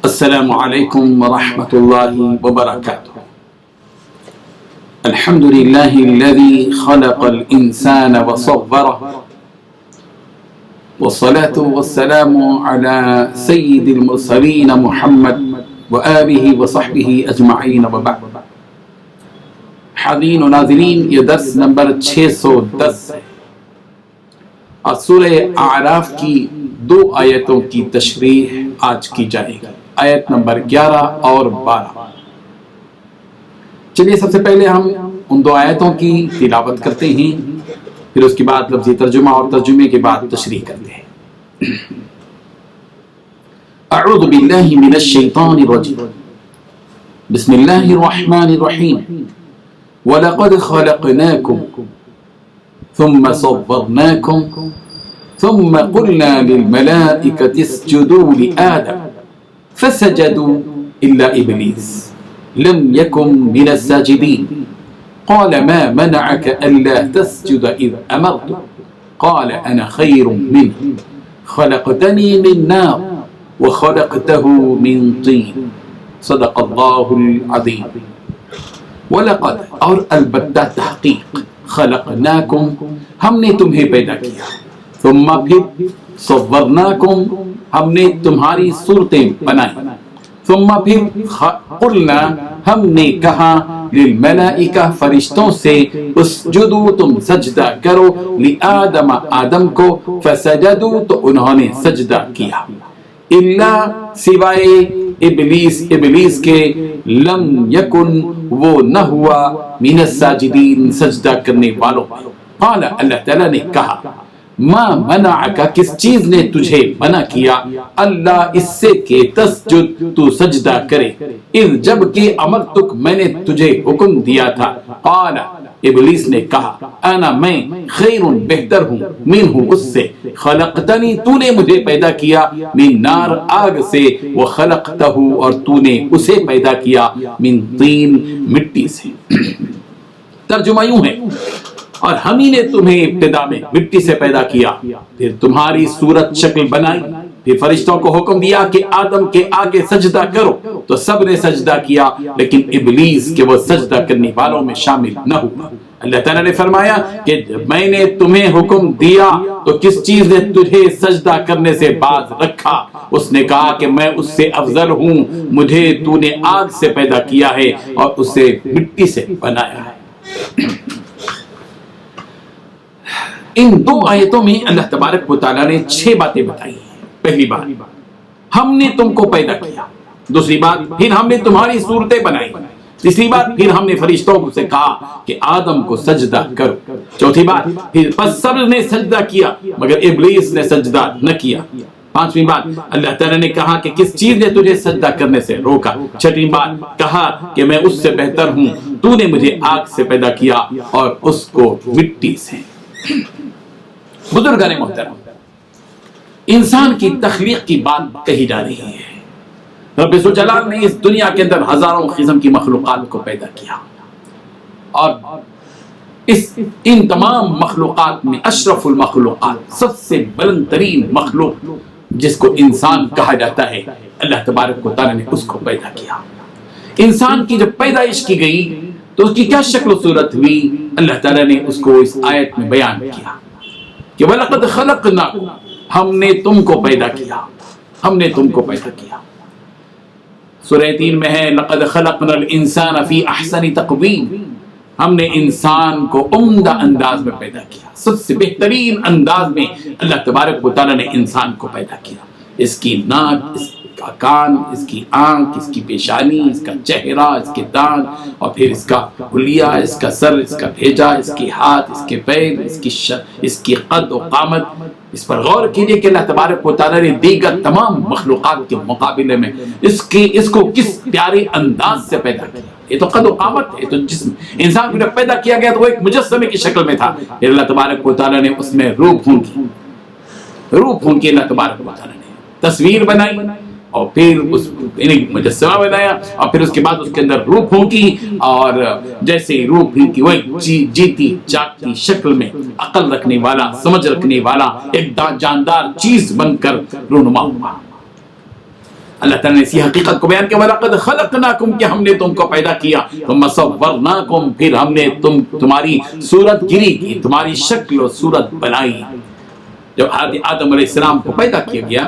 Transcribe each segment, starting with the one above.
السلام عليكم ورحمة الله وبركاته. الحمد لله الذي خلق الإنسان وصوره، والصلاة والسلام على سيد المرسلين محمد وآله وصحبه أجمعين وبعد. حاضرین و ناظرین، یہ درس نمبر 610 ہے اور سورہ اعراف کی 2 آیتوں کی تشریح آج کی جائے گی، آیت نمبر 11 اور 12۔ چلیے سب سے پہلے ہم ان 2 آیتوں کی تلاوت کرتے ہیں، پھر اس کے بعد لفظی ترجمہ اور ترجمے کے بعد تشریح کرتے ہیں۔ اعوذ باللہ من الشیطان الرجیم، بسم اللہ الرحمن الرحیم۔ وَلَقَدْ خَلَقْنَاكُمْ ثُمَّ صَوَّرْنَاكُمْ ثُمَّ قُلْنَا لِلْمَلَائِكَةِ اسْجُدُوا لِآدَمَ فَسَجَدُوا إِلَّا إِبْلِيسَ لَمْ يَكُنْ مِنَ السَّاجِدِينَ قَالَ مَا مَنَعَكَ أَلَّا تَسْجُدَ إِذْ أَمَرْتُكَ قَالَ أَنَا خَيْرٌ مِّنْهُ خَلَقْتَنِي مِنْ نَارٍ وَخَلَقْتَهُ مِنْ طِينٍ صدق اللہ العظیم۔ وَلَقَدْ اور البتہ تحقیق، خلقناکم ہم نے تمہیں پیدا کیا، ثم پھر صورناکم ہم نے تمہاری صورتیں بنائی، ثم پھر قلنا ہم نے کہا للملائکہ فرشتوں سے اسجدو تم سجدہ کرو لآدم آدم کو، فسجدو تو انہوں نے سجدہ کیا، الا سوائے ابلیس کے، لم یکن وہ نہ ہوا، من الساجدین سجدہ کرنے والوں میں۔ قال اللہ تعالیٰ نے کہا، ما منعک کس چیز نے تجھے منع کیا، اللہ اس سے کہ تسجد تو سجدہ کرے، اذ جب کہ امرتک میں نے تجھے حکم دیا تھا، قال ابلیس نے کہا، انا میں خیر بہتر ہوں، منہ اس سے، خلقتنی تو نے مجھے پیدا کیا، من نار آگ سے، وخلقتہ اور تو نے اسے پیدا کیا، من طین مٹی سے۔ ترجمہ یوں ہے، اور ہم ہی نے تمہیں ابتدا میں مٹی سے پیدا کیا، پھر تمہاری صورت شکل بنائی، پھر فرشتوں کو حکم دیا کہ آدم کے آگے سجدہ کرو، تو سب نے سجدہ کیا، لیکن ابلیس کہ وہ سجدہ کرنے والوں میں شامل نہ ہوا۔ اللہ تعالیٰ نے فرمایا کہ میں نے تمہیں حکم دیا تو کس چیز نے تجھے سجدہ کرنے سے باز رکھا؟ اس نے کہا کہ میں اس سے افضل ہوں، مجھے تو نے آگ سے پیدا کیا ہے اور اسے مٹی سے بنایا ہے۔ ان 2 آیتوں میں اللہ تبارک و تعالیٰ نے 6 باتیں بتائی ہیں۔ پہلی بات، ہم نے تم کو پیدا کیا، دوسری بات، پھر ہم نے تمہاری صورتیں بنائی، تیسری بات، پھر ہم نے فرشتوں سے کہا کہ آدم کو سجدہ کرو، چوتھی بات، پھر بس سب نے سجدہ کیا مگر ابلیس نے سجدہ نہ کیا، پانچویں بات، اللہ تعالیٰ نے کہا کہ کس چیز نے تجھے سجدہ کرنے سے روکا، چھٹی بات، کہا کہ میں اس سے بہتر ہوں، تو نے مجھے آگ سے پیدا کیا اور اس کو مٹی سے۔ بزرگان محترم، انسان کی تخلیق کی بات کہی جا رہی ہے۔ رب ذوالجلال نے اس دنیا کے اندر ہزاروں قسم کی مخلوقات کو پیدا کیا، اور ان تمام مخلوقات میں اشرف المخلوقات، سب سے بلند ترین مخلوق جس کو انسان کہا جاتا ہے، اللہ تبارک و تعالیٰ نے اس کو پیدا کیا۔ انسان کی جب پیدائش کی گئی تو اس کی کیا شکل و صورت ہوئی، اللہ تعالیٰ نے اس کو اس آیت میں بیان کیا کہ وَلَقَدْ خَلَقْنَاكُمْ ہم نے تم کو پیدا کیا، ہم نے تم کو پیدا کیا۔ سورہ 3 میں ہے لَقَدْ خَلَقْنَا الْإِنسَانَ فِي أَحْسَنِ تَقْوِيمٍ ہم نے انسان کو عمدہ انداز میں پیدا کیا، سب سے بہترین انداز میں اللہ تبارک و تعالیٰ نے انسان کو پیدا کیا۔ اس کی ناک، اس کا کان، اس کی آنکھ، اس کی پیشانی، اس کا چہرہ، اس کے دانت، اور پھر اس کا حلیہ، اس کا سر، اس کا بھیجا، اس کے ہاتھ، اس کے پیر، اس کی قد و قامت۔ اس پر غور کیجئے کہ اللہ تبارک و تعالیٰ نے دیگر تمام مخلوقات کے مقابلے میں اس کو کس پیارے انداز سے پیدا کیا۔ یہ تو قد و قامت ہے، تو جسم انسان کو جب پیدا کیا گیا تو وہ ایک مجسمے کی شکل میں تھا، پھر اللہ تبارک و تعالیٰ نے اس میں روح پھونکی، اللہ تبارک و تعالیٰ نے تصویر بنائی، اور پھر اس مجسمہ بنایا اور پھر اس کے بعد اس کے اندر روح پھونکی اور جیسے ہی روح پھونکی وہ جیتی جاگتی شکل میں عقل رکھنے والا سمجھ رکھنے والا ایک جاندار چیز بن کر رونما ہوا۔ اللہ تعالیٰ نے اسی حقیقت کو بیان کیا وَلَقَدْ خَلَقْنَاكُمْ کہ ہم نے تم کو پیدا کیا ثُمَّ صَوَّرْنَاكُمْ پھر ہم نے تمہاری صورت گری کی تمہاری شکل و صورت بنائی۔ جب آدم علیہ السلام کو پیدا کیا گیا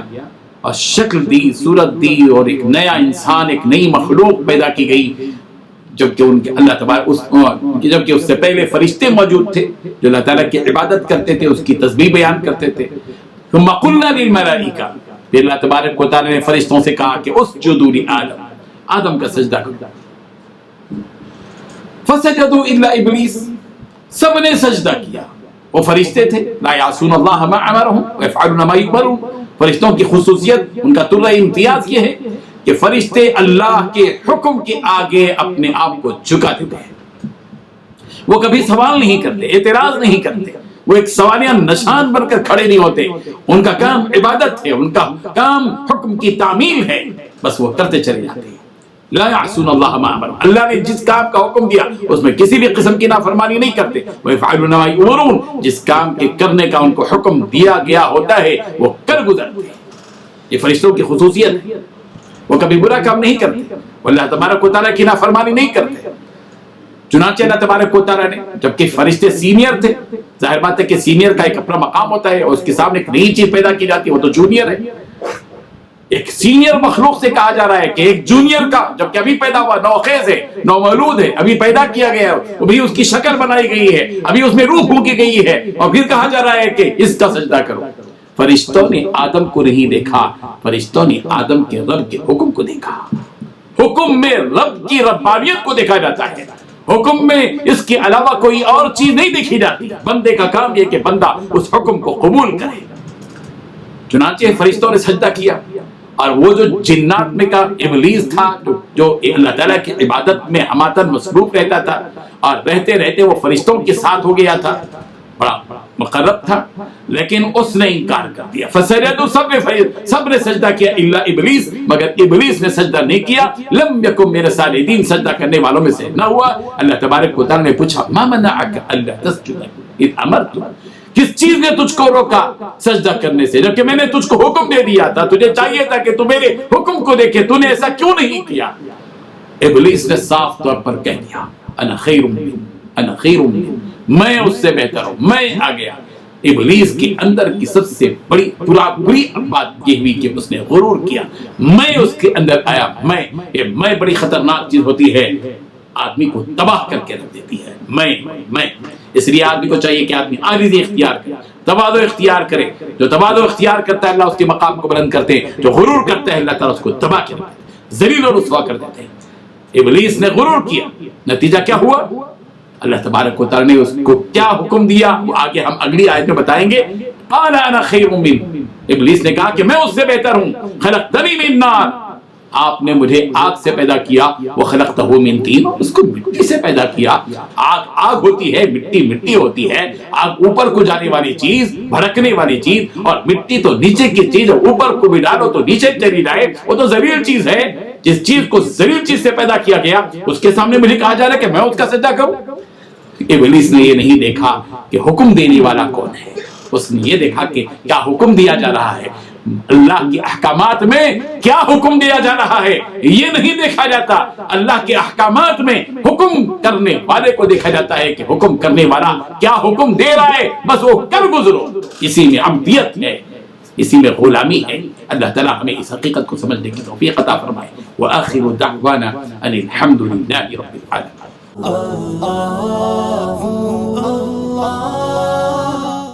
اور شکل دی صورت دی اور ایک نیا انسان ایک نئی مخلوق پیدا کی گئی، جبکہ ان کے اللہ تبارک جبکہ اس سے پہلے فرشتے موجود تھے جو اللہ تعالیٰ کی عبادت کرتے تھے، اس کی تسبیح بیان کرتے تھے۔ ثُمَّ قُلْنَا لِلْمَلَائِكَةِ پھر اللہ تبارک و تعالیٰ نے فرشتوں سے کہا کہ اسجدوا لآدم آدم کا سجدہ کرو۔ فسجدوا الا ابلیس سب نے سجدہ کیا، وہ فرشتے تھے لا یعصون اللہ ما امرهم ويفعلون ما یؤمرون۔ فرشتوں کی خصوصیت ان کا طرح امتیاز یہ ہے کہ فرشتے اللہ کے حکم کے آگے اپنے آپ کو جھکا دیتے ہیں، وہ کبھی سوال نہیں کرتے، اعتراض نہیں کرتے، وہ ایک سوالیہ نشان بن کر کھڑے نہیں ہوتے۔ ان کا کام عبادت ہے، ان کا کام حکم کی تعمیل ہے، بس وہ کرتے چلے جاتے ہیں۔ لا یعصون اللہ ما امر، اللہ نے جس کام کا حکم دیا اس میں کسی بھی قسم کی نافرمانی نہیں کرتے۔ وَيَفْعَلُونَ مَا يُؤْمَرُونَ جس کام کے کرنے کا ان کو حکم دیا گیا ہوتا ہے وہ کر گزرتے ہیں۔ یہ فرشتوں کی خصوصیت ہے، وہ کبھی برا کام نہیں کرتے، وہ اللہ تبارک و تعالیٰ کی نافرمانی نہیں کرتے۔ چنانچہ اللہ تبارک و تعالیٰ نے جبکہ فرشتے سینئر تھے، ظاہر بات ہے کہ سینئر کا ایک اپنا مقام ہوتا ہے اور اس کے سامنے ایک نئی چیز پیدا کی جاتی ہے، وہ تو جونیئر ہے۔ ایک سینئر مخلوق سے کہا جا رہا ہے کہ ایک جونیئر کا جبکہ ابھی پیدا ہوا نوخیز ہے، نومولود ہے، ابھی پیدا کیا گیا ہے، ابھی اس کی شکل بنائی گئی ہے، ابھی اس میں روح پھونکی گئی ہے، اور پھر کہا جا رہا ہے کہ اس کا سجدہ کرو۔ فرشتوں نے آدم کو نہیں دیکھا، فرشتوں نے آدم کے رب کے حکم کو دیکھا۔ حکم میں رب کی ربانیت کو دیکھا جاتا ہے، حکم میں اس کے علاوہ کوئی اور چیز نہیں دیکھی جاتی۔ بندے کا کام یہ کہ بندہ اس حکم کو قبول کرے۔ چنانچہ فرشتوں نے سجدہ کیا، اور وہ جو جنات میں کا ابلیس تھا جو اللہ تعالیٰ کی عبادت میں ہماتن مصروف رہتا تھا اور رہتے رہتے وہ فرشتوں کے ساتھ ہو گیا تھا، بڑا مقرب تھا، لیکن اس نے انکار کر دیا۔ فسجدوا سب نے سجدہ کیا الا ابلیس مگر ابلیس نے سجدہ نہیں کیا۔ لم یکن من الساجدین سجدہ کرنے والوں میں سے نہ ہوا۔ اللہ تبارک و تعالیٰ نے پوچھا ما منعک الا تسجد اذ امرتک، کس چیز نے تجھ کو روکا سجدہ کرنے سے جبکہ میں نے تجھ کو حکم دے دیا تھا، تجھے چاہیے تھا کہ تو میرے حکم کو دیکھے، تو نے ایسا کیوں نہیں کیا؟ ابلیس نے صاف طور پر کہہ دیا انا خیر منہ، انا خیر منہ، میں اس سے بہتر ہوں، میں آ گیا۔ ابلیس کے اندر کی سب سے بڑی بری بات یہ ہوئی کہ اس نے غرور کیا، میں اس کے اندر آیا، میں بڑی خطرناک چیز ہوتی ہے، آدمی کو تباہ کر کے رکھ دیتی ہے۔ میں اس لیے آدمی کو چاہیے کہ آدمی عاجزی اختیار کرے، تواضع اختیار کرے۔ جو تواضع اختیار کرتا ہے اللہ اس کے مقام کو بلند کرتے ہیں، جو غرور کرتا ہے اللہ تعالیٰ اس کو تباہ کر دیتے ہیں، ذلیل و رسوا کر دیتے ہیں۔ ابلیس نے غرور کیا، نتیجہ کیا ہوا؟ اللہ تبارک و تعالیٰ نے اس کو کیا حکم دیا وہ آگے ہم اگلی آیت میں بتائیں گے۔ قال انا خیر منہ، ابلیس نے کہا کہ میں اس سے بہتر ہوں۔ خلقتنی من نار، آپ نے مجھے آگ سے پیدا کیا، وخلقتہ من طین، اس کو مٹی سے پیدا کیا۔ آگ ہوتی ہے، مٹی ہوتی ہے، آگ اوپر کو جانے والی چیز، بھڑکنے والی چیز، اور مٹی تو نیچے کی چیز، اوپر کو بھی ڈالو تو نیچے چلی جائے، وہ تو ذلیل چیز ہے۔ جس چیز کو ذلیل چیز سے پیدا کیا گیا اس کے سامنے مجھے کہا جا رہا ہے کہ میں اس کا سجدہ کروں۔ ابلیس نے یہ نہیں دیکھا کہ حکم دینے والا کون ہے، اس نے یہ دیکھا کہ کیا حکم دیا جا رہا ہے، اللہ کے احکامات میں کیا حکم دیا جا رہا ہے یہ نہیں دیکھا جاتا۔ اللہ کے احکامات میں حکم کرنے والے کو دیکھا جاتا ہے کہ حکم کرنے والا کیا حکم دے رہا ہے، بس وہ کر گزرو۔ اسی میں عبدیت ہے، اسی میں غلامی ہے۔ اللہ تعالیٰ ہمیں اس حقیقت کو سمجھنے کی توفیق عطا فرمائے۔ وآخر دعوانا ان الحمد للہ رب العالمین۔